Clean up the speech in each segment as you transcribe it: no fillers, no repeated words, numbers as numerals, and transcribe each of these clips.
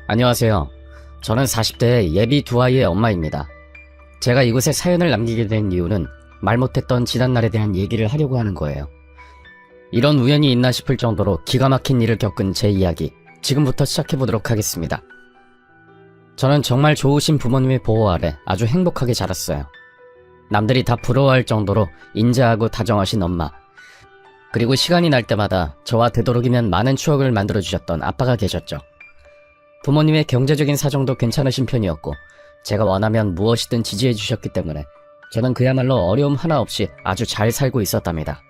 안녕하세요. 저는 40대 예비 두 아이의 엄마입니다. 제가 이곳에 사연을 남기게 된 이유는 말 못했던 지난날에 대한 얘기를 하려고 하는 거예요. 이런 우연이 있나 싶을 정도로 기가 막힌 일을 겪은 제 이야기, 지금부터 시작해보도록 하겠습니다. 저는 정말 좋으신 부모님의 보호 아래 아주 행복하게 자랐어요. 남들이 다 부러워할 정도로 인자하고 다정하신 엄마, 그리고 시간이 날 때마다 저와 되도록이면 많은 추억을 만들어주셨던 아빠가 계셨죠. 부모님의 경제적인 사정도 괜찮으신 편이었고 제가 원하면 무엇이든 지지해 주셨기 때문에 저는 그야말로 어려움 하나 없이 아주 잘 살고 있었답니다.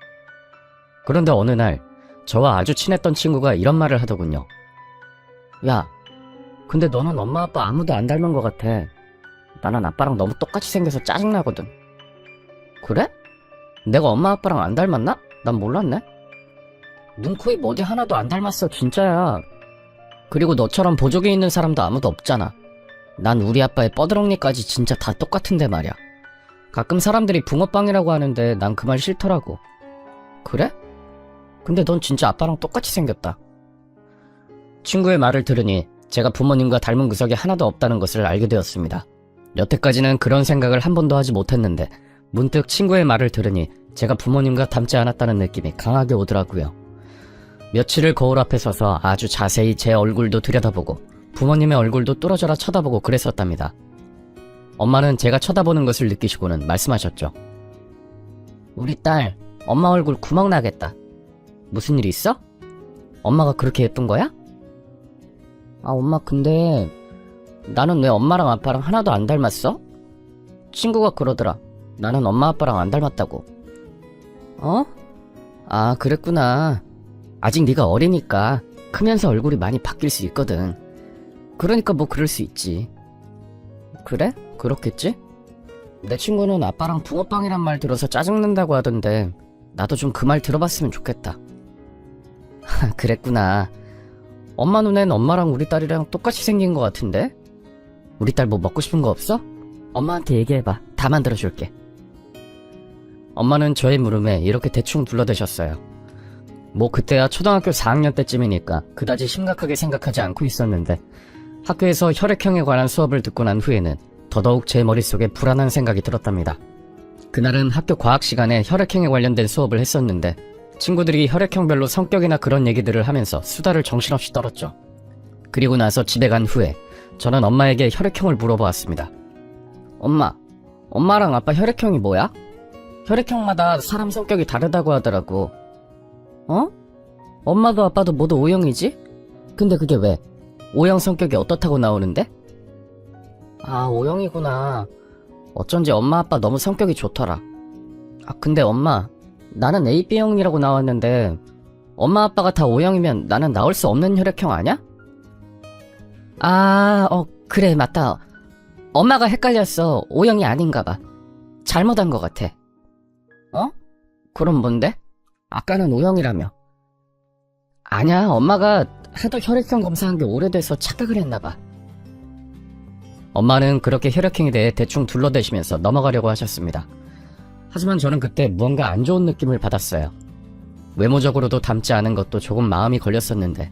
그런데 어느 날 저와 아주 친했던 친구가 이런 말을 하더군요. 야, 근데 너는 엄마 아빠 아무도 안 닮은 것 같아. 나는 아빠랑 너무 똑같이 생겨서 짜증나거든. 그래? 내가 엄마 아빠랑 안 닮았나? 난 몰랐네. 눈, 코, 입 어디 하나도 안 닮았어, 진짜야. 그리고 너처럼 보조개 있는 사람도 아무도 없잖아. 난 우리 아빠의 뻐드렁니까지 진짜 다 똑같은데 말이야. 가끔 사람들이 붕어빵이라고 하는데 난 그 말 싫더라고. 그래? 근데 넌 진짜 아빠랑 똑같이 생겼다. 친구의 말을 들으니 제가 부모님과 닮은 구석이 하나도 없다는 것을 알게 되었습니다. 여태까지는 그런 생각을 한 번도 하지 못했는데 문득 친구의 말을 들으니 제가 부모님과 닮지 않았다는 느낌이 강하게 오더라고요. 며칠을 거울 앞에 서서 아주 자세히 제 얼굴도 들여다보고 부모님의 얼굴도 뚫어져라 쳐다보고 그랬었답니다. 엄마는 제가 쳐다보는 것을 느끼시고는 말씀하셨죠. 우리 딸 엄마 얼굴 구멍 나겠다. 무슨 일 있어? 엄마가 그렇게 예쁜 거야? 아, 엄마 근데 나는 왜 엄마랑 아빠랑 하나도 안 닮았어? 친구가 그러더라. 나는 엄마 아빠랑 안 닮았다고. 어? 아, 그랬구나. 아직 네가 어리니까 크면서 얼굴이 많이 바뀔 수 있거든. 그러니까 뭐 그럴 수 있지. 그래? 그렇겠지? 내 친구는 아빠랑 붕어빵이란 말 들어서 짜증난다고 하던데 나도 좀 그 말 들어봤으면 좋겠다. 그랬구나. 엄마 눈엔 엄마랑 우리 딸이랑 똑같이 생긴 것 같은데? 우리 딸 뭐 먹고 싶은 거 없어? 엄마한테 얘기해봐. 다 만들어줄게. 엄마는 저의 물음에 이렇게 대충 둘러대셨어요. 뭐 그때야 초등학교 4학년 때쯤이니까 그다지 심각하게 생각하지 않고 있었는데 학교에서 혈액형에 관한 수업을 듣고 난 후에는 더더욱 제 머릿속에 불안한 생각이 들었답니다. 그날은 학교 과학 시간에 혈액형에 관련된 수업을 했었는데 친구들이 혈액형별로 성격이나 그런 얘기들을 하면서 수다를 정신없이 떨었죠. 그리고 나서 집에 간 후에 저는 엄마에게 혈액형을 물어보았습니다. 엄마랑 아빠 혈액형이 뭐야? 혈액형마다 사람 성격이 다르다고 하더라고. 어? 엄마도 아빠도 모두 O형이지? 근데 그게 왜? O형 성격이 어떻다고 나오는데? 아, O형이구나. 어쩐지 엄마 아빠 너무 성격이 좋더라. 아, 근데 엄마, 나는 AB형이라고 나왔는데 엄마 아빠가 다 O형이면 나는 나올 수 없는 혈액형 아냐? 아, 그래, 맞다. 엄마가 헷갈렸어. O형이 아닌가 봐. 잘못한 것 같아. 어? 그럼 뭔데? 아까는 O형이라며. 아냐, 엄마가 하도 혈액형 검사한 게 오래돼서 착각을 했나봐. 엄마는 그렇게 혈액형에 대해 대충 둘러대시면서 넘어가려고 하셨습니다. 하지만 저는 그때 무언가 안 좋은 느낌을 받았어요. 외모적으로도 닮지 않은 것도 조금 마음이 걸렸었는데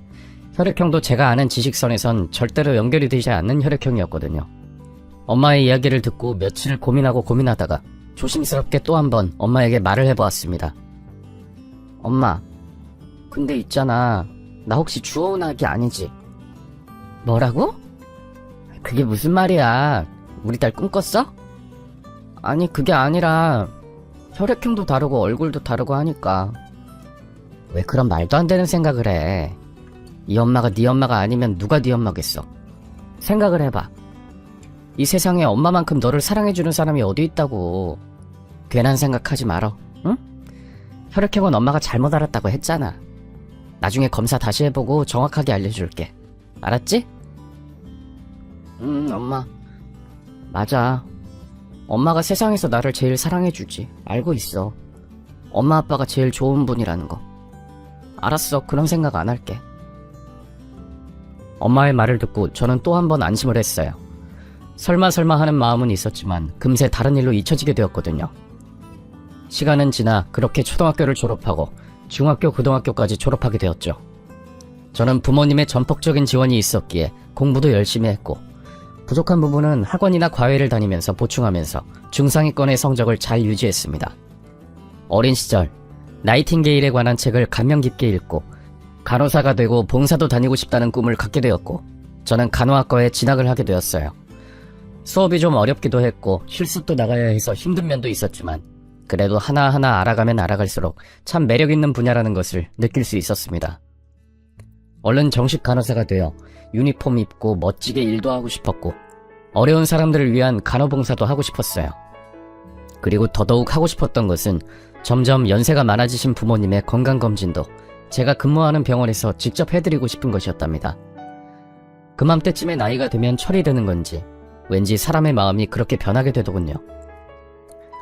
혈액형도 제가 아는 지식선에선 절대로 연결이 되지 않는 혈액형이었거든요. 엄마의 이야기를 듣고 며칠을 고민하다가 조심스럽게 또 한 번 엄마에게 말을 해보았습니다. 엄마, 근데 있잖아. 나 혹시 주워온 아기 아니지? 뭐라고? 그게 무슨 말이야? 우리 딸 꿈꿨어? 아니, 그게 아니라 혈액형도 다르고 얼굴도 다르고 하니까. 왜 그런 말도 안 되는 생각을 해? 이 엄마가 네 엄마가 아니면 누가 네 엄마겠어? 생각을 해봐. 이 세상에 엄마만큼 너를 사랑해주는 사람이 어디 있다고. 괜한 생각하지 말어, 응? 혈액형은 엄마가 잘못 알았다고 했잖아. 나중에 검사 다시 해보고 정확하게 알려줄게. 알았지? 엄마. 맞아. 엄마가 세상에서 나를 제일 사랑해주지. 알고 있어. 엄마 아빠가 제일 좋은 분이라는 거. 알았어. 그런 생각 안 할게. 엄마의 말을 듣고 저는 또 한 번 안심을 했어요. 설마 하는 마음은 있었지만 금세 다른 일로 잊혀지게 되었거든요. 시간은 지나 그렇게 초등학교를 졸업하고 중학교, 고등학교까지 졸업하게 되었죠. 저는 부모님의 전폭적인 지원이 있었기에 공부도 열심히 했고, 부족한 부분은 학원이나 과외를 다니면서 보충하면서 중상위권의 성적을 잘 유지했습니다. 어린 시절 나이팅게일에 관한 책을 감명 깊게 읽고 간호사가 되고 봉사도 다니고 싶다는 꿈을 갖게 되었고, 저는 간호학과에 진학을 하게 되었어요. 수업이 좀 어렵기도 했고 실습도 나가야 해서 힘든 면도 있었지만, 그래도 하나하나 알아가면 알아갈수록 참 매력있는 분야라는 것을 느낄 수 있었습니다. 얼른 정식 간호사가 되어 유니폼 입고 멋지게 일도 하고 싶었고, 어려운 사람들을 위한 간호봉사도 하고 싶었어요. 그리고 더더욱 하고 싶었던 것은 점점 연세가 많아지신 부모님의 건강검진도 제가 근무하는 병원에서 직접 해드리고 싶은 것이었답니다. 그맘때쯤에 나이가 되면 철이 드는 건지 왠지 사람의 마음이 그렇게 변하게 되더군요.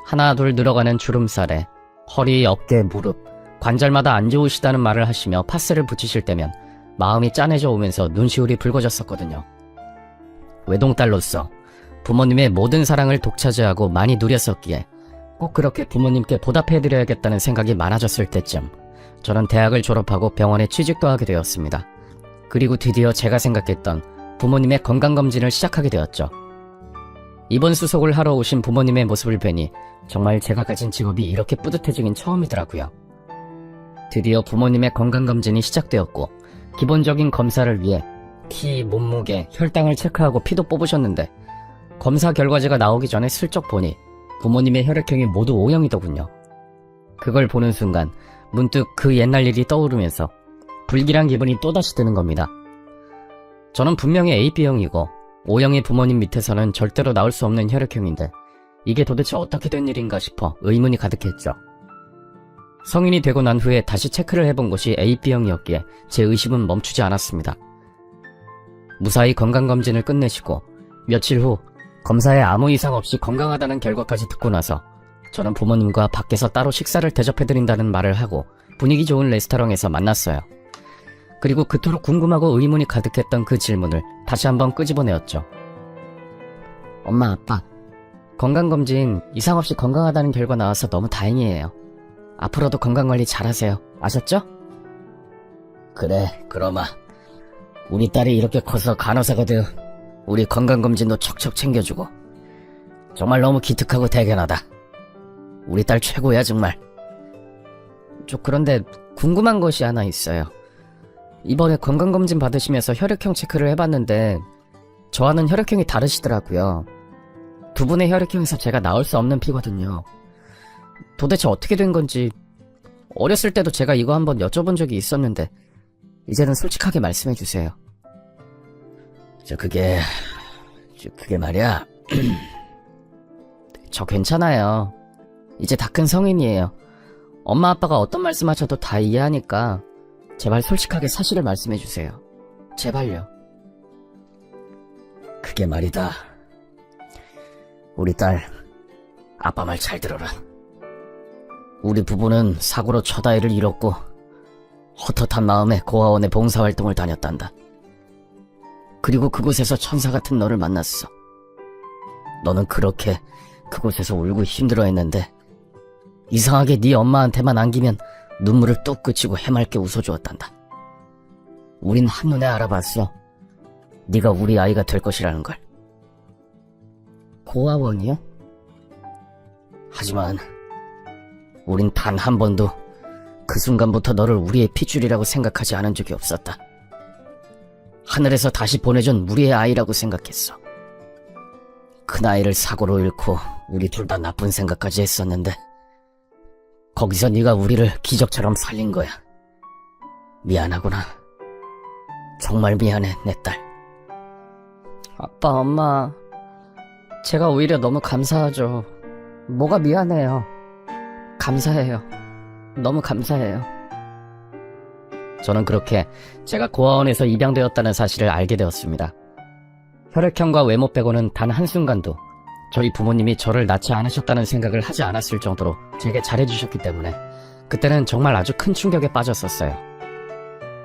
하나 둘 늘어가는 주름살에 허리, 어깨, 무릎, 관절마다 안 좋으시다는 말을 하시며 파스를 붙이실 때면 마음이 짠해져 오면서 눈시울이 붉어졌었거든요. 외동딸로서 부모님의 모든 사랑을 독차지하고 많이 누렸었기에 꼭 그렇게 부모님께 보답해드려야겠다는 생각이 많아졌을 때쯤 저는 대학을 졸업하고 병원에 취직도 하게 되었습니다. 그리고 드디어 제가 생각했던 부모님의 건강검진을 시작하게 되었죠. 입원 수속을 하러 오신 부모님의 모습을 뵈니 정말 제가 가진 직업이 이렇게 뿌듯해지긴 처음이더라고요. 드디어 부모님의 건강검진이 시작되었고, 기본적인 검사를 위해 키, 몸무게, 혈당을 체크하고 피도 뽑으셨는데, 검사 결과지가 나오기 전에 슬쩍 보니 부모님의 혈액형이 모두 O형이더군요. 그걸 보는 순간 문득 그 옛날 일이 떠오르면서 불길한 기분이 또다시 드는 겁니다. 저는 분명히 AB형이고 O형의 부모님 밑에서는 절대로 나올 수 없는 혈액형인데, 이게 도대체 어떻게 된 일인가 싶어 의문이 가득했죠. 성인이 되고 난 후에 다시 체크를 해본 것이 AB형이었기에 제 의심은 멈추지 않았습니다. 무사히 건강검진을 끝내시고 며칠 후 검사에 아무 이상 없이 건강하다는 결과까지 듣고 나서 저는 부모님과 밖에서 따로 식사를 대접해드린다는 말을 하고 분위기 좋은 레스토랑에서 만났어요. 그리고 그토록 궁금하고 의문이 가득했던 그 질문을 다시 한번 끄집어내었죠. 엄마, 아빠, 건강검진 이상 없이 건강하다는 결과 나와서 너무 다행이에요. 앞으로도 건강관리 잘하세요. 아셨죠? 그래, 그럼아. 우리 딸이 이렇게 커서 간호사가 되어 우리 건강검진도 척척 챙겨주고 정말 너무 기특하고 대견하다. 우리 딸 최고야 정말. 그런데 궁금한 것이 하나 있어요. 이번에 건강검진 받으시면서 혈액형 체크를 해봤는데 저와는 혈액형이 다르시더라고요. 두 분의 혈액형에서 제가 나올 수 없는 피거든요. 도대체 어떻게 된 건지, 어렸을 때도 제가 이거 한번 여쭤본 적이 있었는데 이제는 솔직하게 말씀해주세요. 그게 말이야. 저 괜찮아요. 이제 다 큰 성인이에요. 엄마 아빠가 어떤 말씀하셔도 다 이해하니까 제발 솔직하게 사실을 말씀해주세요. 제발요. 그게 말이다. 우리 딸, 아빠 말 잘 들어라. 우리 부부는 사고로 첫 아이를 잃었고 헛헛한 마음에 고아원에 봉사활동을 다녔단다. 그리고 그곳에서 천사 같은 너를 만났어. 너는 그렇게 그곳에서 울고 힘들어했는데 이상하게 네 엄마한테만 안기면 눈물을 뚝 그치고 해맑게 웃어주었단다. 우린 한눈에 알아봤어. 네가 우리 아이가 될 것이라는 걸. 고아원이요? 하지만 우린 단 한 번도 그 순간부터 너를 우리의 핏줄이라고 생각하지 않은 적이 없었다. 하늘에서 다시 보내준 우리의 아이라고 생각했어. 큰아이를 사고로 잃고 우리 둘 다 나쁜 생각까지 했었는데 거기서 네가 우리를 기적처럼 살린 거야. 미안하구나. 정말 미안해, 내 딸. 아빠, 엄마, 제가 오히려 너무 감사하죠. 뭐가 미안해요. 감사해요. 너무 감사해요. 저는 그렇게 제가 고아원에서 입양되었다는 사실을 알게 되었습니다. 혈액형과 외모 빼고는 단 한순간도 저희 부모님이 저를 낳지 않으셨다는 생각을 하지 않았을 정도로 제게 잘해주셨기 때문에 그때는 정말 아주 큰 충격에 빠졌었어요.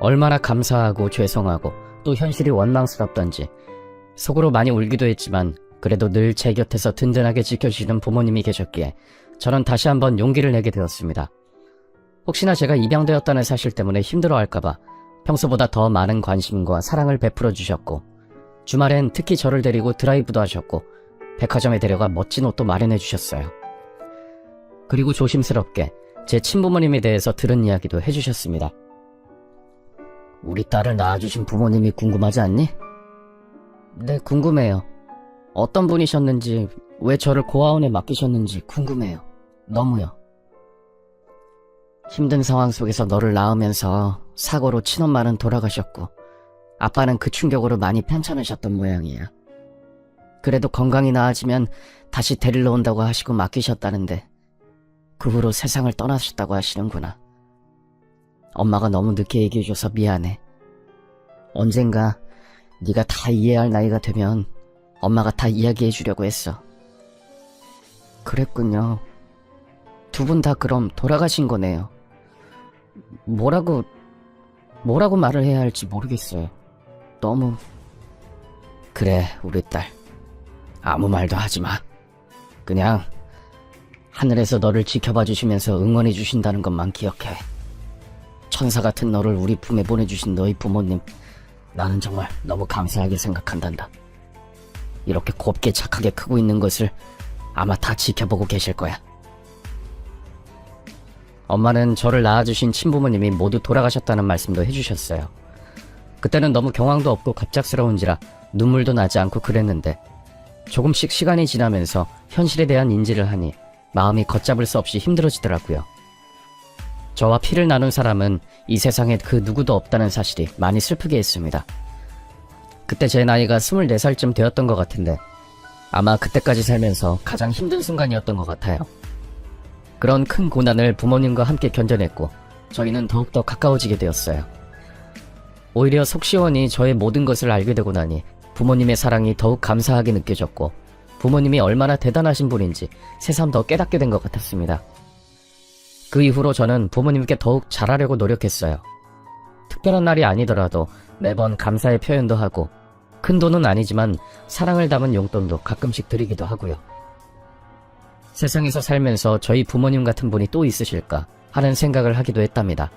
얼마나 감사하고 죄송하고 또 현실이 원망스럽던지 속으로 많이 울기도 했지만 그래도 늘 제 곁에서 든든하게 지켜주시는 부모님이 계셨기에 저는 다시 한번 용기를 내게 되었습니다. 혹시나 제가 입양되었다는 사실 때문에 힘들어할까봐 평소보다 더 많은 관심과 사랑을 베풀어 주셨고, 주말엔 특히 저를 데리고 드라이브도 하셨고, 백화점에 데려가 멋진 옷도 마련해 주셨어요. 그리고 조심스럽게 제 친부모님에 대해서 들은 이야기도 해주셨습니다. 우리 딸을 낳아주신 부모님이 궁금하지 않니? 네, 궁금해요. 어떤 분이셨는지, 왜 저를 고아원에 맡기셨는지 궁금해요. 너무요. 힘든 상황 속에서 너를 낳으면서 사고로 친엄마는 돌아가셨고, 아빠는 그 충격으로 많이 편찮으셨던 모양이야. 그래도 건강이 나아지면 다시 데리러 온다고 하시고 맡기셨다는데, 그 후로 세상을 떠나셨다고 하시는구나. 엄마가 너무 늦게 얘기해줘서 미안해. 언젠가 네가 다 이해할 나이가 되면 엄마가 다 이야기해주려고 했어. 그랬군요. 두 분 다 그럼 돌아가신 거네요. 뭐라고 말을 해야 할지 모르겠어요. 너무... 그래, 우리 딸. 아무 말도 하지 마. 그냥 하늘에서 너를 지켜봐 주시면서 응원해 주신다는 것만 기억해. 천사 같은 너를 우리 품에 보내주신 너희 부모님, 나는 정말 너무 감사하게 생각한단다. 이렇게 곱게 착하게 크고 있는 것을 아마 다 지켜보고 계실 거야. 엄마는 저를 낳아주신 친부모님이 모두 돌아가셨다는 말씀도 해주셨어요. 그때는 너무 경황도 없고 갑작스러운지라 눈물도 나지 않고 그랬는데, 조금씩 시간이 지나면서 현실에 대한 인지를 하니 마음이 걷잡을 수 없이 힘들어지더라고요. 저와 피를 나눈 사람은 이 세상에 그 누구도 없다는 사실이 많이 슬프게 했습니다. 그때 제 나이가 24살쯤 되었던 것 같은데, 아마 그때까지 살면서 가장 힘든 순간이었던 것 같아요. 그런 큰 고난을 부모님과 함께 견뎌냈고, 저희는 더욱더 가까워지게 되었어요. 오히려 속 시원히 저의 모든 것을 알게 되고 나니 부모님의 사랑이 더욱 감사하게 느껴졌고, 부모님이 얼마나 대단하신 분인지 새삼 더 깨닫게 된 것 같았습니다. 그 이후로 저는 부모님께 더욱 잘하려고 노력했어요. 특별한 날이 아니더라도 매번 감사의 표현도 하고, 큰 돈은 아니지만 사랑을 담은 용돈도 가끔씩 드리기도 하고요. 세상에서 살면서 저희 부모님 같은 분이 또 있으실까 하는 생각을 하기도 했답니다.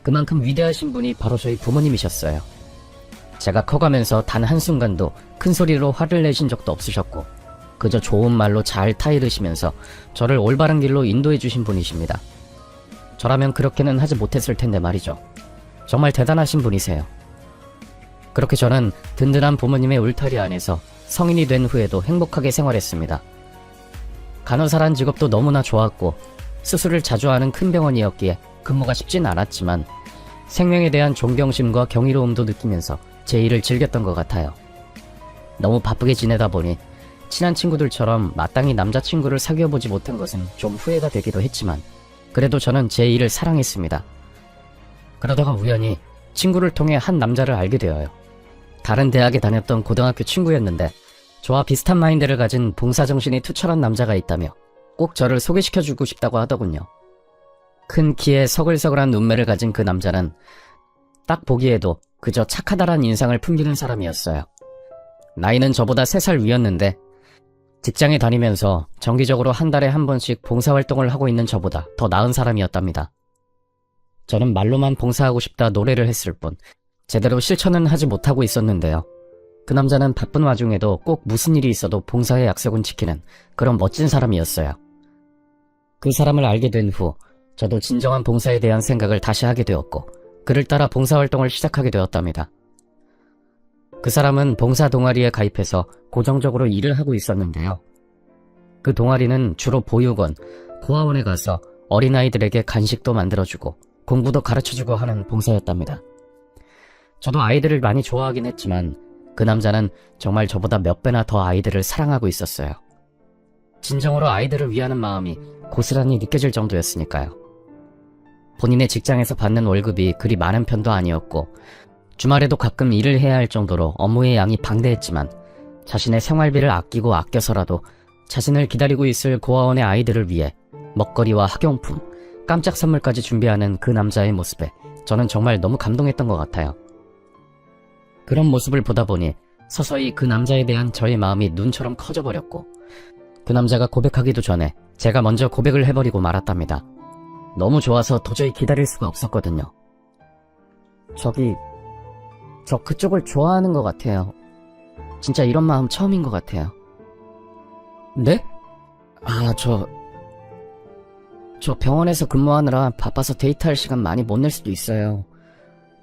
그만큼 위대하신 분이 바로 저희 부모님이셨어요. 제가 커가면서 단 한순간도 큰 소리로 화를 내신 적도 없으셨고, 그저 좋은 말로 잘 타이르시면서 저를 올바른 길로 인도해 주신 분이십니다. 저라면 그렇게는 하지 못했을 텐데 말이죠. 정말 대단하신 분이세요. 그렇게 저는 든든한 부모님의 울타리 안에서 성인이 된 후에도 행복하게 생활했습니다. 간호사란 직업도 너무나 좋았고, 수술을 자주 하는 큰 병원이었기에 근무가 쉽진 않았지만, 생명에 대한 존경심과 경이로움도 느끼면서 제 일을 즐겼던 것 같아요. 너무 바쁘게 지내다 보니 친한 친구들처럼 마땅히 남자친구를 사귀어보지 못한 것은 좀 후회가 되기도 했지만, 그래도 저는 제 일을 사랑했습니다. 그러다가 우연히 친구를 통해 한 남자를 알게 되어요. 다른 대학에 다녔던 고등학교 친구였는데, 저와 비슷한 마인드를 가진 봉사정신이 투철한 남자가 있다며 꼭 저를 소개시켜주고 싶다고 하더군요. 큰 키에 서글서글한 눈매를 가진 그 남자는 딱 보기에도 그저 착하다란 인상을 풍기는 사람이었어요. 나이는 저보다 3살 위였는데, 직장에 다니면서 정기적으로 한 달에 한 번씩 봉사활동을 하고 있는 저보다 더 나은 사람이었답니다. 저는 말로만 봉사하고 싶다 노래를 했을 뿐 제대로 실천은 하지 못하고 있었는데요. 그 남자는 바쁜 와중에도 꼭 무슨 일이 있어도 봉사의 약속은 지키는 그런 멋진 사람이었어요. 그 사람을 알게 된 후 저도 진정한 봉사에 대한 생각을 다시 하게 되었고, 그를 따라 봉사활동을 시작하게 되었답니다. 그 사람은 봉사 동아리에 가입해서 고정적으로 일을 하고 있었는데요. 그 동아리는 주로 보육원, 고아원에 가서 어린아이들에게 간식도 만들어주고 공부도 가르쳐주고 하는 봉사였답니다. 저도 아이들을 많이 좋아하긴 했지만 그 남자는 정말 저보다 몇 배나 더 아이들을 사랑하고 있었어요. 진정으로 아이들을 위하는 마음이 고스란히 느껴질 정도였으니까요. 본인의 직장에서 받는 월급이 그리 많은 편도 아니었고, 주말에도 가끔 일을 해야 할 정도로 업무의 양이 방대했지만, 자신의 생활비를 아끼고 아껴서라도 자신을 기다리고 있을 고아원의 아이들을 위해 먹거리와 학용품, 깜짝 선물까지 준비하는 그 남자의 모습에 저는 정말 너무 감동했던 것 같아요. 그런 모습을 보다 보니 서서히 그 남자에 대한 저의 마음이 눈처럼 커져버렸고, 그 남자가 고백하기도 전에 제가 먼저 고백을 해버리고 말았답니다. 너무 좋아서 도저히 기다릴 수가 없었거든요. 저 그쪽을 좋아하는 것 같아요. 진짜 이런 마음 처음인 것 같아요. 네? 아, 저 병원에서 근무하느라 바빠서 데이트할 시간 많이 못 낼 수도 있어요.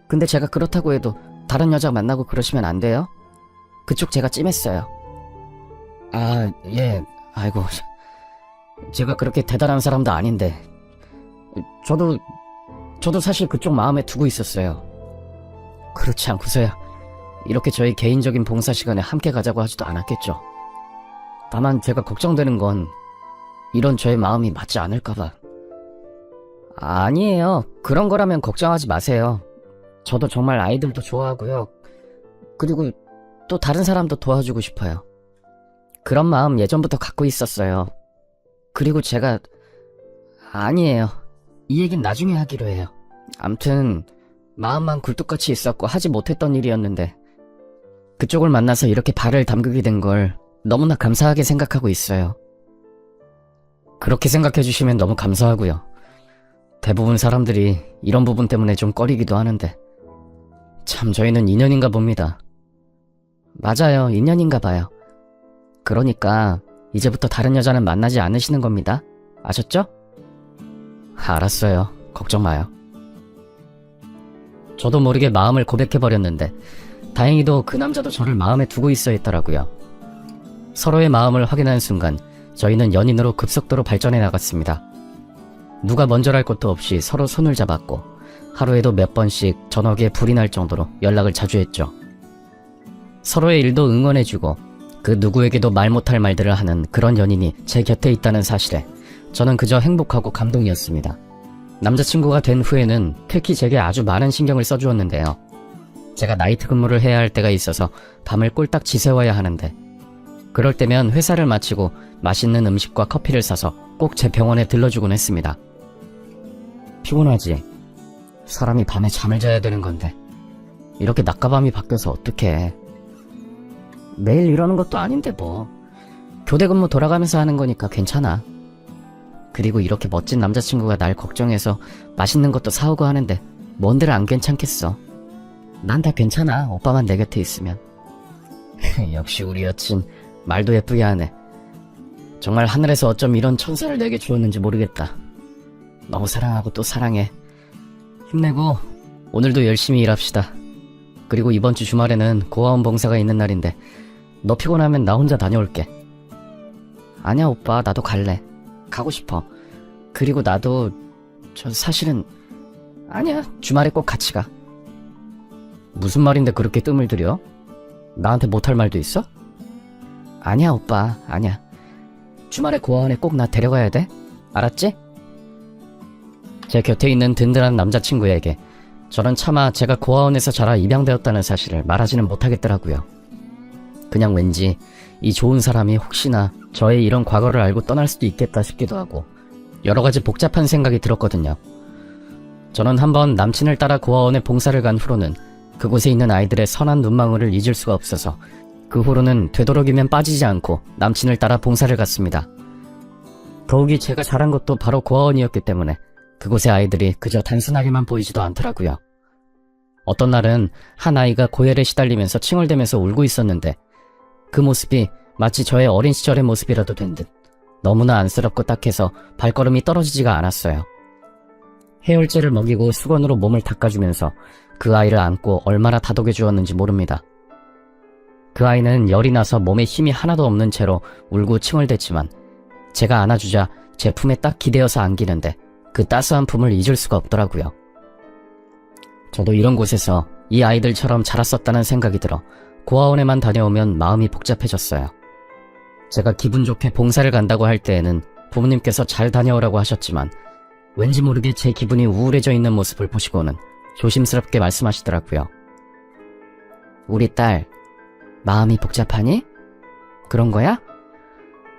근데 제가 그렇다고 해도 다른 여자 만나고 그러시면 안 돼요? 그쪽 제가 찜했어요. 아, 예, 아이고. 제가 그렇게 대단한 사람도 아닌데. 저도 사실 그쪽 마음에 두고 있었어요. 그렇지 않고서야 이렇게 저희 개인적인 봉사 시간에 함께 가자고 하지도 않았겠죠. 다만 제가 걱정되는 건 이런 저의 마음이 맞지 않을까봐. 아니에요. 그런 거라면 걱정하지 마세요. 저도 정말 아이들도 좋아하고요. 그리고 또 다른 사람도 도와주고 싶어요. 그런 마음 예전부터 갖고 있었어요. 그리고 제가... 아니에요. 이 얘긴 나중에 하기로 해요. 암튼 마음만 굴뚝같이 있었고 하지 못했던 일이었는데 그쪽을 만나서 이렇게 발을 담그게 된 걸 너무나 감사하게 생각하고 있어요. 그렇게 생각해 주시면 너무 감사하고요. 대부분 사람들이 이런 부분 때문에 좀 꺼리기도 하는데 참 저희는 인연인가 봅니다. 맞아요. 인연인가 봐요. 그러니까 이제부터 다른 여자는 만나지 않으시는 겁니다. 아셨죠? 알았어요. 걱정 마요. 저도 모르게 마음을 고백해버렸는데 다행히도 그 남자도 저를 마음에 두고 있어 했더라고요. 서로의 마음을 확인하는 순간 저희는 연인으로 급속도로 발전해 나갔습니다. 누가 먼저랄 것도 없이 서로 손을 잡았고 하루에도 몇 번씩 전화기에 불이 날 정도로 연락을 자주 했죠. 서로의 일도 응원해주고 그 누구에게도 말 못할 말들을 하는 그런 연인이 제 곁에 있다는 사실에 저는 그저 행복하고 감동이었습니다. 남자친구가 된 후에는 특히 제게 아주 많은 신경을 써주었는데요. 제가 나이트 근무를 해야 할 때가 있어서 밤을 꼴딱 지새워야 하는데 그럴 때면 회사를 마치고 맛있는 음식과 커피를 사서 꼭 제 병원에 들러주곤 했습니다. 피곤하지? 사람이 밤에 잠을 자야 되는 건데 이렇게 낮과 밤이 바뀌어서 어떡해. 매일 이러는 것도 아닌데 뭐. 교대 근무 돌아가면서 하는 거니까 괜찮아. 그리고 이렇게 멋진 남자친구가 날 걱정해서 맛있는 것도 사오고 하는데 뭔들 안 괜찮겠어. 난 다 괜찮아. 오빠만 내 곁에 있으면. 역시 우리 여친 말도 예쁘게 하네. 정말 하늘에서 어쩜 이런 천사를 내게 주었는지 모르겠다. 너무 사랑하고 또 사랑해. 힘내고 오늘도 열심히 일합시다. 그리고 이번 주 주말에는 고아원 봉사가 있는 날인데 너 피곤하면 나 혼자 다녀올게. 아니야 오빠, 나도 갈래. 가고 싶어. 그리고 나도 사실은... 아니야, 주말에 꼭 같이 가. 무슨 말인데 그렇게 뜸을 들여? 나한테 못할 말도 있어? 아니야 오빠, 아니야. 주말에 고아원에 꼭 나 데려가야 돼. 알았지? 제 곁에 있는 든든한 남자친구에게 저는 차마 제가 고아원에서 자라 입양되었다는 사실을 말하지는 못하겠더라고요. 그냥 왠지 이 좋은 사람이 혹시나 저의 이런 과거를 알고 떠날 수도 있겠다 싶기도 하고 여러가지 복잡한 생각이 들었거든요. 저는 한번 남친을 따라 고아원에 봉사를 간 후로는 그곳에 있는 아이들의 선한 눈망울을 잊을 수가 없어서 그 후로는 되도록이면 빠지지 않고 남친을 따라 봉사를 갔습니다. 더욱이 제가 자란 것도 바로 고아원이었기 때문에 그곳의 아이들이 그저 단순하게만 보이지도 않더라고요. 어떤 날은 한 아이가 고열에 시달리면서 칭얼대면서 울고 있었는데 그 모습이 마치 저의 어린 시절의 모습이라도 된 듯 너무나 안쓰럽고 딱해서 발걸음이 떨어지지가 않았어요. 해열제를 먹이고 수건으로 몸을 닦아주면서 그 아이를 안고 얼마나 다독여 주었는지 모릅니다. 그 아이는 열이 나서 몸에 힘이 하나도 없는 채로 울고 칭얼댔지만 제가 안아주자 제 품에 딱 기대어서 안기는데 그 따스한 품을 잊을 수가 없더라고요. 저도 이런 곳에서 이 아이들처럼 자랐었다는 생각이 들어 고아원에만 다녀오면 마음이 복잡해졌어요. 제가 기분 좋게 봉사를 간다고 할 때에는 부모님께서 잘 다녀오라고 하셨지만 왠지 모르게 제 기분이 우울해져 있는 모습을 보시고는 조심스럽게 말씀하시더라고요. 우리 딸, 마음이 복잡하니? 그런 거야?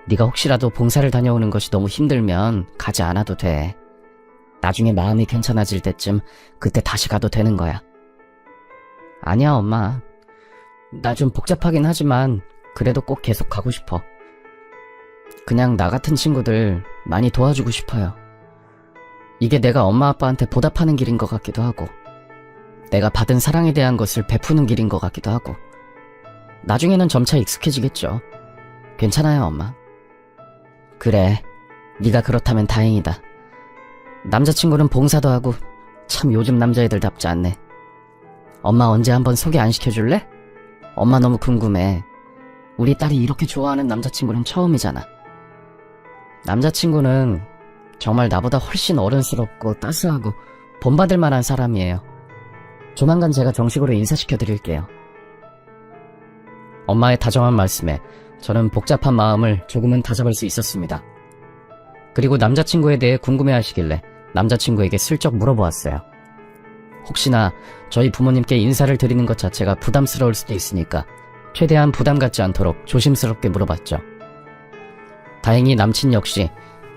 네가 혹시라도 봉사를 다녀오는 것이 너무 힘들면 가지 않아도 돼. 나중에 마음이 괜찮아질 때쯤 그때 다시 가도 되는 거야. 아니야 엄마. 나 좀 복잡하긴 하지만 그래도 꼭 계속 가고 싶어. 그냥 나 같은 친구들 많이 도와주고 싶어요. 이게 내가 엄마 아빠한테 보답하는 길인 것 같기도 하고. 내가 받은 사랑에 대한 것을 베푸는 길인 것 같기도 하고. 나중에는 점차 익숙해지겠죠. 괜찮아요, 엄마. 그래, 네가 그렇다면 다행이다. 남자친구는 봉사도 하고 참 요즘 남자애들답지 않네. 엄마 언제 한번 소개 안 시켜줄래? 엄마 너무 궁금해. 우리 딸이 이렇게 좋아하는 남자친구는 처음이잖아. 남자친구는 정말 나보다 훨씬 어른스럽고 따스하고 본받을 만한 사람이에요. 조만간 제가 정식으로 인사시켜드릴게요. 엄마의 다정한 말씀에 저는 복잡한 마음을 조금은 다잡을 수 있었습니다. 그리고 남자친구에 대해 궁금해하시길래 남자친구에게 슬쩍 물어보았어요. 혹시나 저희 부모님께 인사를 드리는 것 자체가 부담스러울 수도 있으니까 최대한 부담 갖지 않도록 조심스럽게 물어봤죠. 다행히 남친 역시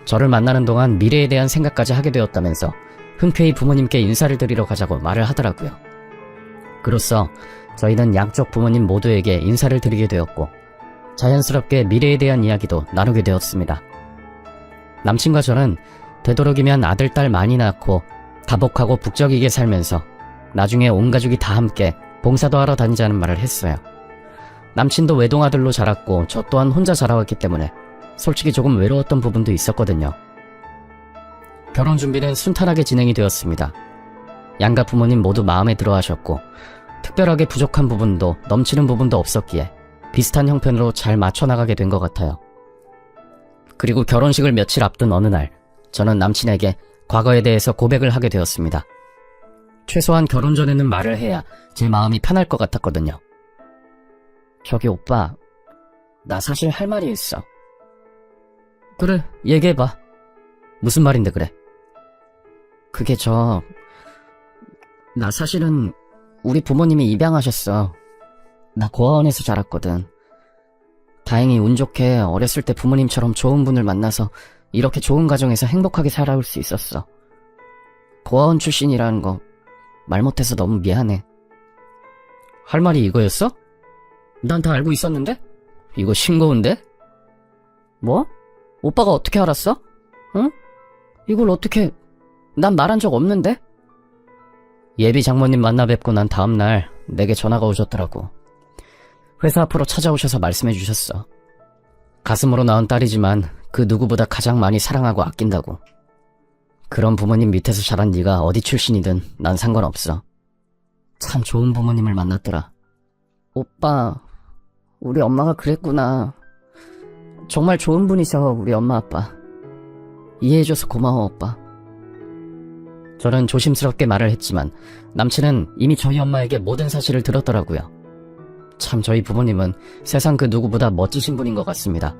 저를 만나는 동안 미래에 대한 생각까지 하게 되었다면서 흔쾌히 부모님께 인사를 드리러 가자고 말을 하더라고요. 그로써 저희는 양쪽 부모님 모두에게 인사를 드리게 되었고 자연스럽게 미래에 대한 이야기도 나누게 되었습니다. 남친과 저는 되도록이면 아들, 딸 많이 낳고 다복하고 북적이게 살면서 나중에 온 가족이 다 함께 봉사도 하러 다니자는 말을 했어요. 남친도 외동아들로 자랐고 저 또한 혼자 자라왔기 때문에 솔직히 조금 외로웠던 부분도 있었거든요. 결혼 준비는 순탄하게 진행이 되었습니다. 양가 부모님 모두 마음에 들어 하셨고 특별하게 부족한 부분도 넘치는 부분도 없었기에 비슷한 형편으로 잘 맞춰나가게 된 것 같아요. 그리고 결혼식을 며칠 앞둔 어느 날 저는 남친에게 과거에 대해서 고백을 하게 되었습니다. 최소한 결혼 전에는 말을 해야 제 마음이 편할 것 같았거든요. 저기 오빠, 나 사실 할 말이 있어. 그래, 얘기해봐. 무슨 말인데 그래? 그게 나 사실은 우리 부모님이 입양하셨어. 나 고아원에서 자랐거든. 다행히 운 좋게 어렸을 때 부모님처럼 좋은 분을 만나서 이렇게 좋은 가정에서 행복하게 살아올 수 있었어. 고아원 출신이라는 거 말 못해서 너무 미안해. 할 말이 이거였어? 난 다 알고 있었는데? 이거 싱거운데? 뭐? 오빠가 어떻게 알았어? 응? 이걸 어떻게... 난 말한 적 없는데? 예비 장모님 만나 뵙고 난 다음날 내게 전화가 오셨더라고. 회사 앞으로 찾아오셔서 말씀해 주셨어. 가슴으로 낳은 딸이지만 그 누구보다 가장 많이 사랑하고 아낀다고. 그런 부모님 밑에서 자란 네가 어디 출신이든 난 상관없어. 참 좋은 부모님을 만났더라. 오빠, 우리 엄마가 그랬구나. 정말 좋은 분이셔, 우리 엄마 아빠. 이해해줘서 고마워, 오빠. 저는 조심스럽게 말을 했지만 남친은 이미 저희 엄마에게 모든 사실을 들었더라고요. 참 저희 부모님은 세상 그 누구보다 멋지신 분인 것 같습니다.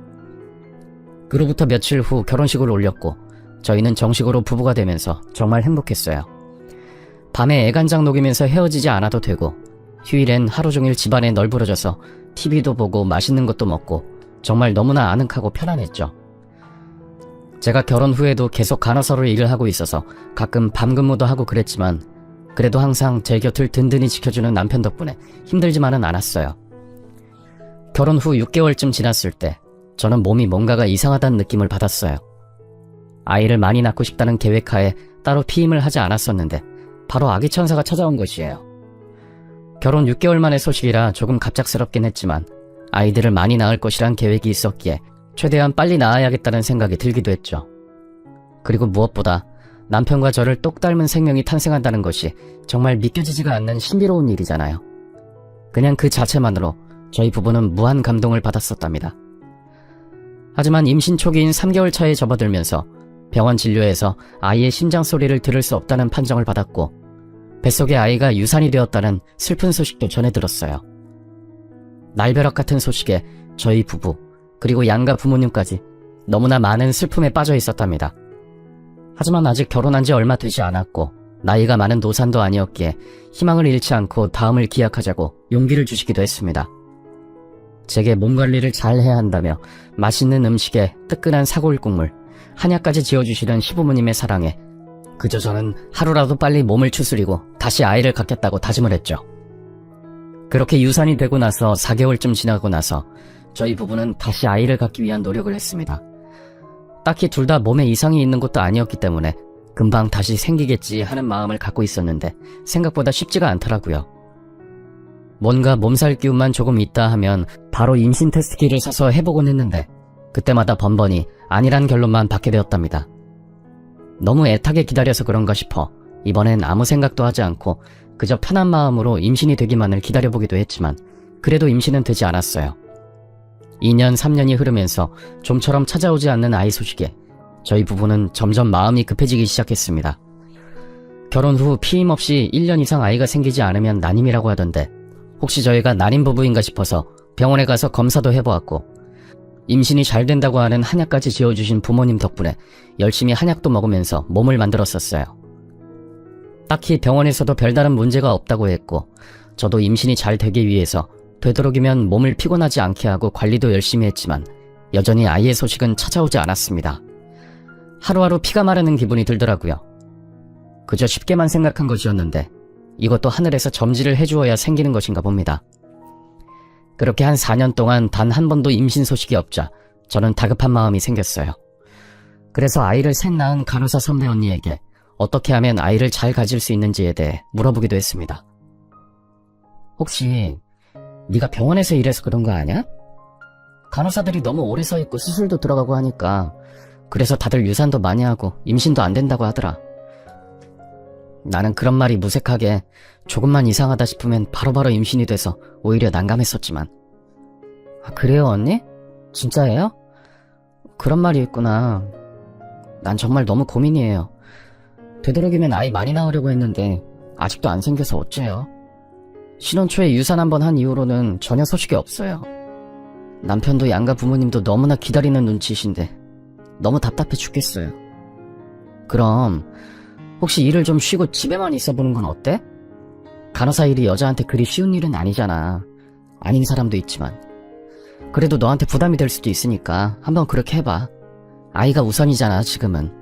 그로부터 며칠 후 결혼식을 올렸고 저희는 정식으로 부부가 되면서 정말 행복했어요. 밤에 애간장 녹이면서 헤어지지 않아도 되고 휴일엔 하루 종일 집안에 널브러져서 TV도 보고 맛있는 것도 먹고 정말 너무나 아늑하고 편안했죠. 제가 결혼 후에도 계속 간호사로 일을 하고 있어서 가끔 밤근무도 하고 그랬지만 그래도 항상 제 곁을 든든히 지켜주는 남편 덕분에 힘들지만은 않았어요. 결혼 후 6개월쯤 지났을 때 저는 몸이 뭔가가 이상하다는 느낌을 받았어요. 아이를 많이 낳고 싶다는 계획하에 따로 피임을 하지 않았었는데 바로 아기 천사가 찾아온 것이에요. 결혼 6개월 만의 소식이라 조금 갑작스럽긴 했지만 아이들을 많이 낳을 것이란 계획이 있었기에 최대한 빨리 낳아야겠다는 생각이 들기도 했죠. 그리고 무엇보다 남편과 저를 똑 닮은 생명이 탄생한다는 것이 정말 믿겨지지가 않는 신비로운 일이잖아요. 그냥 그 자체만으로 저희 부부는 무한 감동을 받았었답니다. 하지만 임신 초기인 3개월 차에 접어들면서 병원 진료에서 아이의 심장 소리를 들을 수 없다는 판정을 받았고 뱃속의 아이가 유산이 되었다는 슬픈 소식도 전해 들었어요. 날벼락 같은 소식에 저희 부부 그리고 양가 부모님까지 너무나 많은 슬픔에 빠져 있었답니다. 하지만 아직 결혼한 지 얼마 되지 않았고 나이가 많은 노산도 아니었기에 희망을 잃지 않고 다음을 기약하자고 용기를 주시기도 했습니다. 제게 몸 관리를 잘 해야 한다며 맛있는 음식에 뜨끈한 사골 국물, 한약까지 지어주시던 시부모님의 사랑에 그저 저는 하루라도 빨리 몸을 추스리고 다시 아이를 갖겠다고 다짐을 했죠. 그렇게 유산이 되고 나서 4개월쯤 지나고 나서 저희 부부는 다시 아이를 갖기 위한 노력을 했습니다. 딱히 둘 다 몸에 이상이 있는 것도 아니었기 때문에 금방 다시 생기겠지 하는 마음을 갖고 있었는데 생각보다 쉽지가 않더라고요. 뭔가 몸살 기운만 조금 있다 하면 바로 임신 테스트기를 사서 해보곤 했는데 그때마다 번번이 아니란 결론만 받게 되었답니다. 너무 애타게 기다려서 그런가 싶어 이번엔 아무 생각도 하지 않고 그저 편한 마음으로 임신이 되기만을 기다려보기도 했지만 그래도 임신은 되지 않았어요. 2년, 3년이 흐르면서 좀처럼 찾아오지 않는 아이 소식에 저희 부부는 점점 마음이 급해지기 시작했습니다. 결혼 후 피임 없이 1년 이상 아이가 생기지 않으면 난임이라고 하던데 혹시 저희가 난임 부부인가 싶어서 병원에 가서 검사도 해보았고 임신이 잘 된다고 하는 한약까지 지어주신 부모님 덕분에 열심히 한약도 먹으면서 몸을 만들었었어요. 딱히 병원에서도 별다른 문제가 없다고 했고 저도 임신이 잘 되기 위해서 되도록이면 몸을 피곤하지 않게 하고 관리도 열심히 했지만 여전히 아이의 소식은 찾아오지 않았습니다. 하루하루 피가 마르는 기분이 들더라고요. 그저 쉽게만 생각한 것이었는데 이것도 하늘에서 점지를 해주어야 생기는 것인가 봅니다. 그렇게 한 4년 동안 단 한 번도 임신 소식이 없자 저는 다급한 마음이 생겼어요. 그래서 아이를 셋 낳은 간호사 선배 언니에게 어떻게 하면 아이를 잘 가질 수 있는지에 대해 물어보기도 했습니다. 혹시 네가 병원에서 일해서 그런 거 아냐? 간호사들이 너무 오래 서 있고 수술도 들어가고 하니까 그래서 다들 유산도 많이 하고 임신도 안 된다고 하더라. 나는 그런 말이 무색하게 조금만 이상하다 싶으면 바로바로 임신이 돼서 오히려 난감했었지만 아, 그래요 언니? 진짜예요? 그런 말이 있구나. 난 정말 너무 고민이에요. 되도록이면 아이 많이 낳으려고 했는데 아직도 안 생겨서 어째요? 신혼 초에 유산 한번 한 이후로는 전혀 소식이 없어요. 남편도 양가 부모님도 너무나 기다리는 눈치이신데 너무 답답해 죽겠어요. 그럼 혹시 일을 좀 쉬고 집에만 있어보는 건 어때? 간호사 일이 여자한테 그리 쉬운 일은 아니잖아. 아닌 사람도 있지만 그래도 너한테 부담이 될 수도 있으니까 한번 그렇게 해봐. 아이가 우선이잖아 지금은.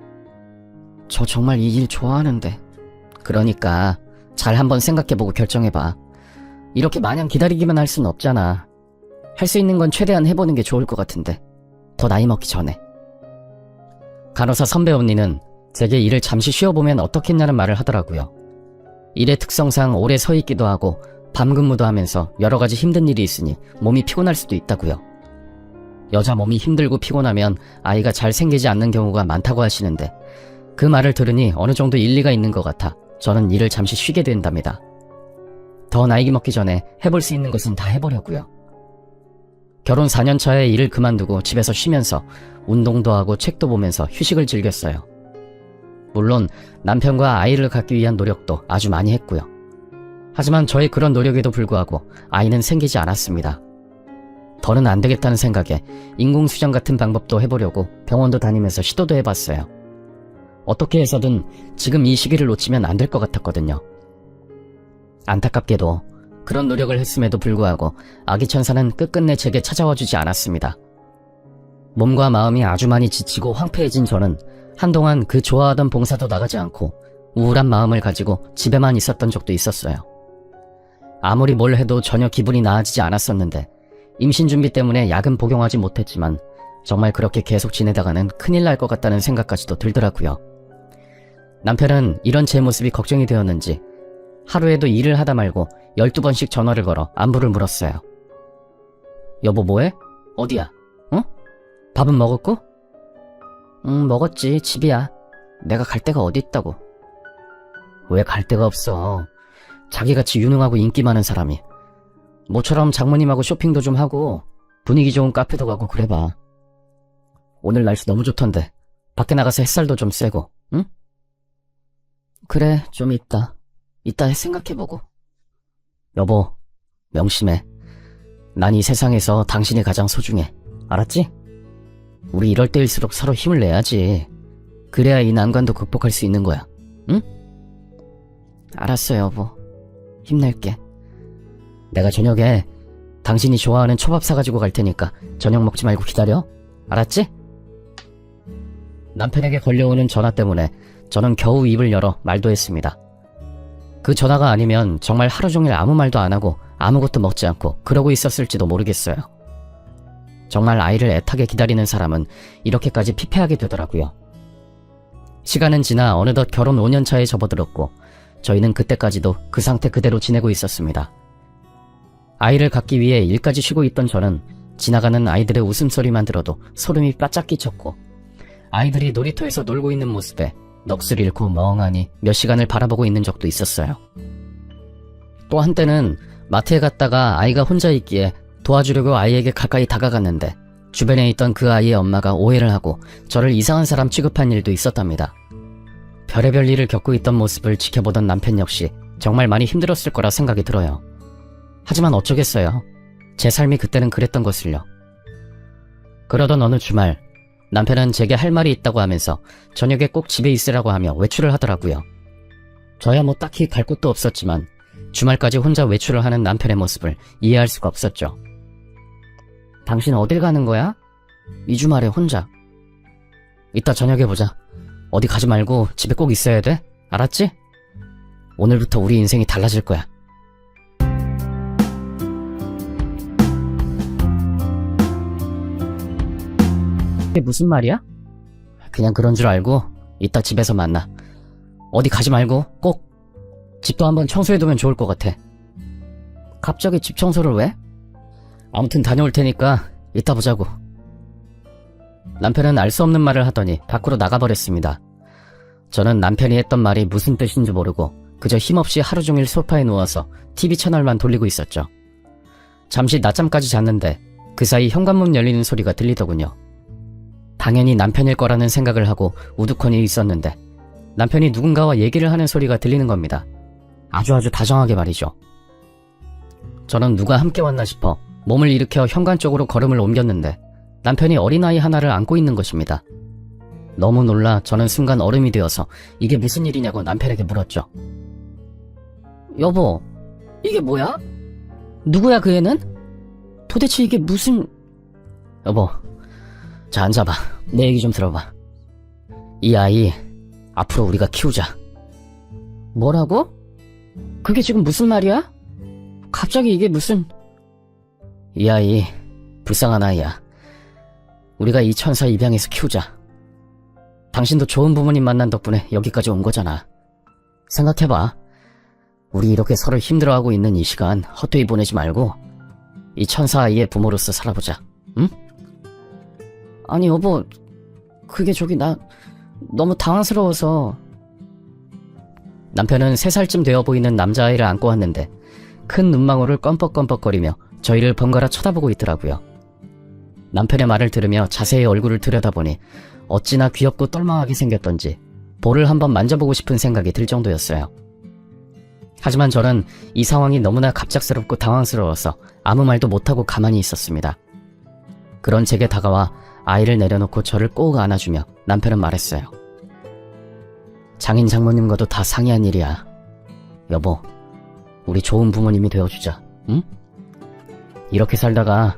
저 정말 이 일 좋아하는데. 그러니까 잘 한번 생각해보고 결정해봐. 이렇게 마냥 기다리기만 할 순 없잖아. 할 수 있는 건 최대한 해보는 게 좋을 것 같은데 더 나이 먹기 전에. 간호사 선배 언니는 제게 일을 잠시 쉬어보면 어떻겠냐는 말을 하더라고요. 일의 특성상 오래 서 있기도 하고 밤 근무도 하면서 여러 가지 힘든 일이 있으니 몸이 피곤할 수도 있다고요. 여자 몸이 힘들고 피곤하면 아이가 잘 생기지 않는 경우가 많다고 하시는데 그 말을 들으니 어느 정도 일리가 있는 것 같아 저는 일을 잠시 쉬게 된답니다. 더 나이 먹기 전에 해볼 수 있는 것은 다 해보려고요. 결혼 4년 차에 일을 그만두고 집에서 쉬면서 운동도 하고 책도 보면서 휴식을 즐겼어요. 물론 남편과 아이를 갖기 위한 노력도 아주 많이 했고요. 하지만 저의 그런 노력에도 불구하고 아이는 생기지 않았습니다. 더는 안 되겠다는 생각에 인공수정 같은 방법도 해보려고 병원도 다니면서 시도도 해봤어요. 어떻게 해서든 지금 이 시기를 놓치면 안 될 것 같았거든요. 안타깝게도 그런 노력을 했음에도 불구하고 아기 천사는 끝끝내 제게 찾아와 주지 않았습니다. 몸과 마음이 아주 많이 지치고 황폐해진 저는 한동안 그 좋아하던 봉사도 나가지 않고 우울한 마음을 가지고 집에만 있었던 적도 있었어요. 아무리 뭘 해도 전혀 기분이 나아지지 않았었는데 임신 준비 때문에 약은 복용하지 못했지만 정말 그렇게 계속 지내다가는 큰일 날 것 같다는 생각까지도 들더라고요. 남편은 이런 제 모습이 걱정이 되었는지 하루에도 일을 하다 말고 12번씩 전화를 걸어 안부를 물었어요. 여보 뭐해? 어디야? 어? 밥은 먹었고? 응 먹었지. 집이야. 내가 갈 데가 어디 있다고. 왜 갈 데가 없어. 자기같이 유능하고 인기 많은 사람이 모처럼 장모님하고 쇼핑도 좀 하고 분위기 좋은 카페도 가고 그래봐. 오늘 날씨 너무 좋던데 밖에 나가서 햇살도 좀 쐬고. 응? 그래 좀 이따 생각해보고. 여보 명심해. 난 이 세상에서 당신이 가장 소중해. 알았지? 우리 이럴 때일수록 서로 힘을 내야지. 그래야 이 난관도 극복할 수 있는 거야. 응? 알았어 여보. 힘낼게. 내가 저녁에 당신이 좋아하는 초밥 사가지고 갈 테니까 저녁 먹지 말고 기다려. 알았지? 남편에게 걸려오는 전화 때문에 저는 겨우 입을 열어 말도 했습니다. 그 전화가 아니면 정말 하루 종일 아무 말도 안 하고 아무것도 먹지 않고 그러고 있었을지도 모르겠어요. 정말 아이를 애타게 기다리는 사람은 이렇게까지 피폐하게 되더라고요. 시간은 지나 어느덧 결혼 5년 차에 접어들었고 저희는 그때까지도 그 상태 그대로 지내고 있었습니다. 아이를 갖기 위해 일까지 쉬고 있던 저는 지나가는 아이들의 웃음소리만 들어도 소름이 바짝 끼쳤고 아이들이 놀이터에서 놀고 있는 모습에 넋을 잃고 멍하니 몇 시간을 바라보고 있는 적도 있었어요. 또 한때는 마트에 갔다가 아이가 혼자 있기에 도와주려고 아이에게 가까이 다가갔는데 주변에 있던 그 아이의 엄마가 오해를 하고 저를 이상한 사람 취급한 일도 있었답니다. 별의별 일을 겪고 있던 모습을 지켜보던 남편 역시 정말 많이 힘들었을 거라 생각이 들어요. 하지만 어쩌겠어요. 제 삶이 그때는 그랬던 것을요. 그러던 어느 주말 남편은 제게 할 말이 있다고 하면서 저녁에 꼭 집에 있으라고 하며 외출을 하더라고요. 저야 뭐 딱히 갈 곳도 없었지만 주말까지 혼자 외출을 하는 남편의 모습을 이해할 수가 없었죠. 당신 어딜 가는 거야? 이 주말에 혼자. 이따 저녁에 보자. 어디 가지 말고 집에 꼭 있어야 돼. 알았지? 오늘부터 우리 인생이 달라질 거야. 이게 무슨 말이야? 그냥 그런 줄 알고 이따 집에서 만나. 어디 가지 말고 꼭 집도 한번 청소해두면 좋을 것 같아. 갑자기 집 청소를 왜? 아무튼 다녀올 테니까 이따 보자고. 남편은 알 수 없는 말을 하더니 밖으로 나가버렸습니다. 저는 남편이 했던 말이 무슨 뜻인지 모르고 그저 힘없이 하루 종일 소파에 누워서 TV 채널만 돌리고 있었죠. 잠시 낮잠까지 잤는데 그 사이 현관문 열리는 소리가 들리더군요. 당연히 남편일 거라는 생각을 하고 우두커니 있었는데 남편이 누군가와 얘기를 하는 소리가 들리는 겁니다. 아주 다정하게 말이죠. 저는 누가 함께 왔나 싶어 몸을 일으켜 현관 쪽으로 걸음을 옮겼는데 남편이 어린아이 하나를 안고 있는 것입니다. 너무 놀라 저는 순간 얼음이 되어서 이게 무슨 일이냐고 남편에게 물었죠. 여보, 이게 뭐야? 누구야 그 애는? 도대체 이게 무슨... 여보, 자 앉아봐. 내 얘기 좀 들어봐. 이 아이 앞으로 우리가 키우자. 뭐라고? 그게 지금 무슨 말이야? 갑자기 이게 무슨... 이 아이 불쌍한 아이야. 우리가 이 천사 입양해서 키우자. 당신도 좋은 부모님 만난 덕분에 여기까지 온 거잖아. 생각해봐. 우리 이렇게 서로 힘들어하고 있는 이 시간 헛되이 보내지 말고 이 천사 아이의 부모로서 살아보자. 응? 아니 여보, 그게 나 너무 당황스러워서... 남편은 3살쯤 되어 보이는 남자아이를 안고 왔는데 큰 눈망울을 껌뻑껌뻑거리며 저희를 번갈아 쳐다보고 있더라고요. 남편의 말을 들으며 자세히 얼굴을 들여다보니 어찌나 귀엽고 똘망하게 생겼던지 볼을 한번 만져보고 싶은 생각이 들 정도였어요. 하지만 저는 이 상황이 너무나 갑작스럽고 당황스러워서 아무 말도 못하고 가만히 있었습니다. 그런 제게 다가와 아이를 내려놓고 저를 꼭 안아주며 남편은 말했어요. 장인 장모님과도 다 상의한 일이야. 여보, 우리 좋은 부모님이 되어주자. 응? 이렇게 살다가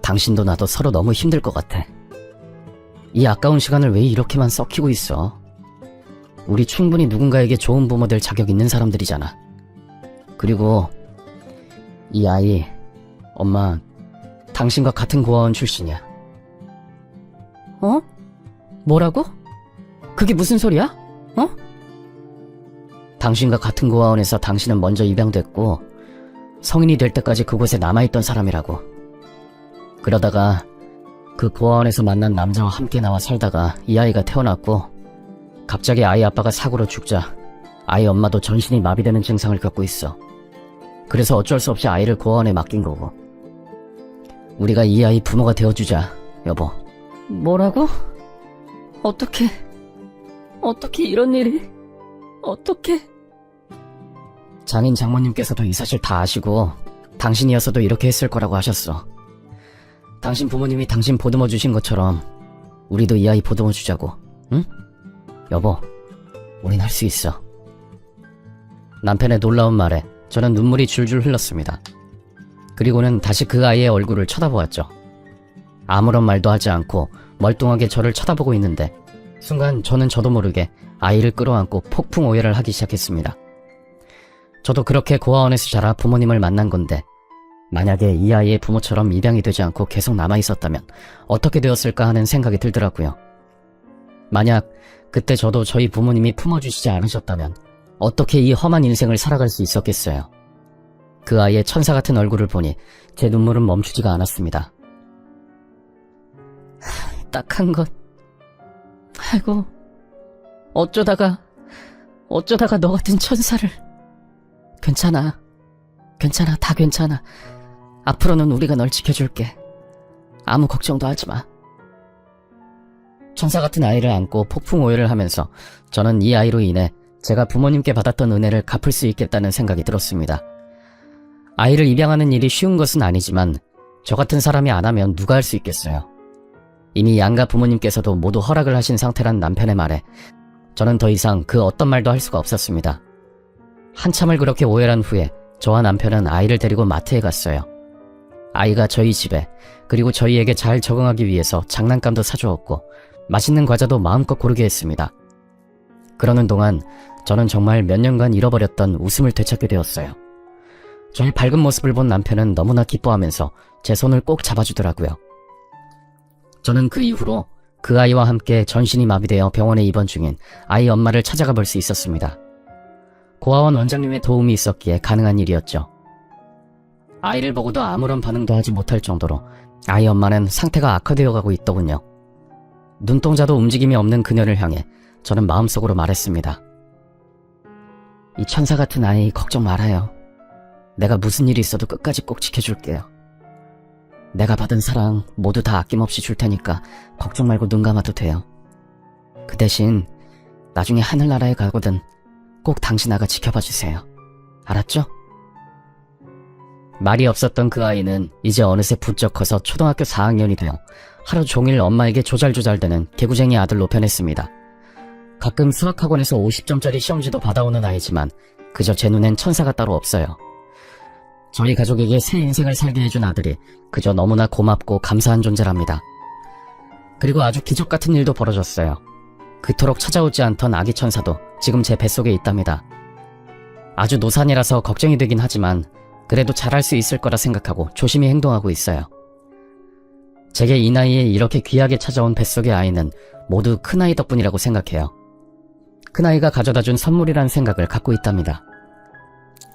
당신도 나도 서로 너무 힘들 것 같아. 이 아까운 시간을 왜 이렇게만 썩히고 있어? 우리 충분히 누군가에게 좋은 부모 될 자격 있는 사람들이잖아. 그리고 이 아이, 엄마, 당신과 같은 고아원 출신이야. 어? 뭐라고? 그게 무슨 소리야? 어? 당신과 같은 고아원에서 당신은 먼저 입양됐고 성인이 될 때까지 그곳에 남아있던 사람이라고. 그러다가 그 고아원에서 만난 남자와 함께 나와 살다가 이 아이가 태어났고 갑자기 아이 아빠가 사고로 죽자 아이 엄마도 전신이 마비되는 증상을 겪고 있어. 그래서 어쩔 수 없이 아이를 고아원에 맡긴 거고. 우리가 이 아이 부모가 되어주자, 여보. 뭐라고? 어떻게 이런 일이... 어떻게... 장인 장모님께서도 이 사실 다 아시고 당신이어서도 이렇게 했을 거라고 하셨어. 당신 부모님이 당신 보듬어 주신 것처럼 우리도 이 아이 보듬어 주자고. 응? 여보, 우린 할 수 있어. 남편의 놀라운 말에 저는 눈물이 줄줄 흘렀습니다. 그리고는 다시 그 아이의 얼굴을 쳐다보았죠. 아무런 말도 하지 않고 멀뚱하게 저를 쳐다보고 있는데 순간 저는 저도 모르게 아이를 끌어안고 폭풍 오열을 하기 시작했습니다. 저도 그렇게 고아원에서 자라 부모님을 만난 건데 만약에 이 아이의 부모처럼 입양이 되지 않고 계속 남아있었다면 어떻게 되었을까 하는 생각이 들더라고요. 만약 그때 저도 저희 부모님이 품어주시지 않으셨다면 어떻게 이 험한 인생을 살아갈 수 있었겠어요. 그 아이의 천사 같은 얼굴을 보니 제 눈물은 멈추지가 않았습니다. 딱 한 것. 아이고, 어쩌다가 너 같은 천사를. 괜찮아, 다 괜찮아. 앞으로는 우리가 널 지켜줄게. 아무 걱정도 하지 마. 천사 같은 아이를 안고 폭풍 오열을 하면서 저는 이 아이로 인해 제가 부모님께 받았던 은혜를 갚을 수 있겠다는 생각이 들었습니다. 아이를 입양하는 일이 쉬운 것은 아니지만 저 같은 사람이 안 하면 누가 할 수 있겠어요. 이미 양가 부모님께서도 모두 허락을 하신 상태란 남편의 말에 저는 더 이상 그 어떤 말도 할 수가 없었습니다. 한참을 그렇게 오열한 후에 저와 남편은 아이를 데리고 마트에 갔어요. 아이가 저희 집에, 그리고 저희에게 잘 적응하기 위해서 장난감도 사주었고 맛있는 과자도 마음껏 고르게 했습니다. 그러는 동안 저는 정말 몇 년간 잃어버렸던 웃음을 되찾게 되었어요. 저의 밝은 모습을 본 남편은 너무나 기뻐하면서 제 손을 꼭 잡아주더라고요. 저는 그 이후로 그 아이와 함께 전신이 마비되어 병원에 입원 중인 아이 엄마를 찾아가 볼 수 있었습니다. 고아원 원장님의 도움이 있었기에 가능한 일이었죠. 아이를 보고도 아무런 반응도 하지 못할 정도로 아이 엄마는 상태가 악화되어 가고 있더군요. 눈동자도 움직임이 없는 그녀를 향해 저는 마음속으로 말했습니다. 이 천사 같은 아이 걱정 말아요. 내가 무슨 일이 있어도 끝까지 꼭 지켜줄게요. 내가 받은 사랑 모두 다 아낌없이 줄 테니까 걱정 말고 눈 감아도 돼요. 그 대신 나중에 하늘나라에 가거든 꼭 당신 아가 지켜봐 주세요. 알았죠? 말이 없었던 그 아이는 이제 어느새 부쩍 커서 초등학교 4학년이 되어 하루 종일 엄마에게 조잘조잘대는 개구쟁이 아들로 변했습니다. 가끔 수학학원에서 50점짜리 시험지도 받아오는 아이지만 그저 제 눈엔 천사가 따로 없어요. 저희 가족에게 새 인생을 살게 해준 아들이 그저 너무나 고맙고 감사한 존재랍니다. 그리고 아주 기적 같은 일도 벌어졌어요. 그토록 찾아오지 않던 아기 천사도 지금 제 뱃속에 있답니다. 아주 노산이라서 걱정이 되긴 하지만 그래도 잘할 수 있을 거라 생각하고 조심히 행동하고 있어요. 제게 이 나이에 이렇게 귀하게 찾아온 뱃속의 아이는 모두 큰아이 덕분이라고 생각해요. 큰아이가 가져다준 선물이란 생각을 갖고 있답니다.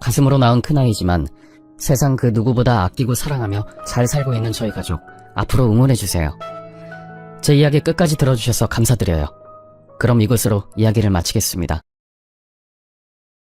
가슴으로 낳은 큰아이지만 세상 그 누구보다 아끼고 사랑하며 잘 살고 있는 저희 가족, 앞으로 응원해주세요. 제 이야기 끝까지 들어주셔서 감사드려요. 그럼 이것으로 이야기를 마치겠습니다.